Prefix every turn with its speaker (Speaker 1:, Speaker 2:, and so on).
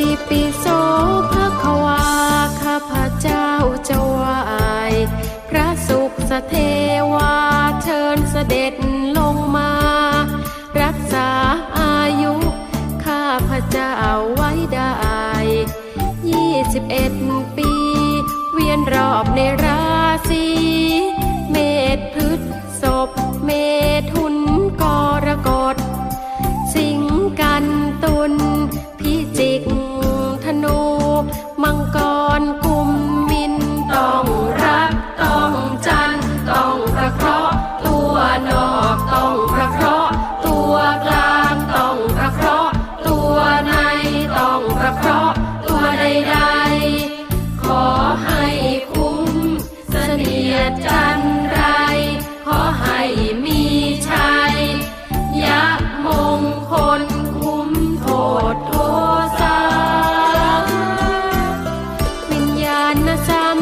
Speaker 1: ติปิโสภควาข้าพเจ้าจะไหว้พระสุขเทวาเชิญเสด็จลงมารักษาอายุข้าพเจ้าไว้ได้21 ปีเวียนรอบในราศีเมษพฤษภเมถุนกรกฎสิงห์กันตุลพิจิกธนูมังกรกุมมินต้องรักต้องจันต้องประเคราะห์ตัวนอกต้องประเคราะห์ตัวกลางต้องประเคราะห์ตัวในต้องประเคราะห์ตัวใดๆขอให้คุ้มเสนียดจันไรขอให้มีชัยยะมงคลคุ้มโทษโทษาวิญญาณสัม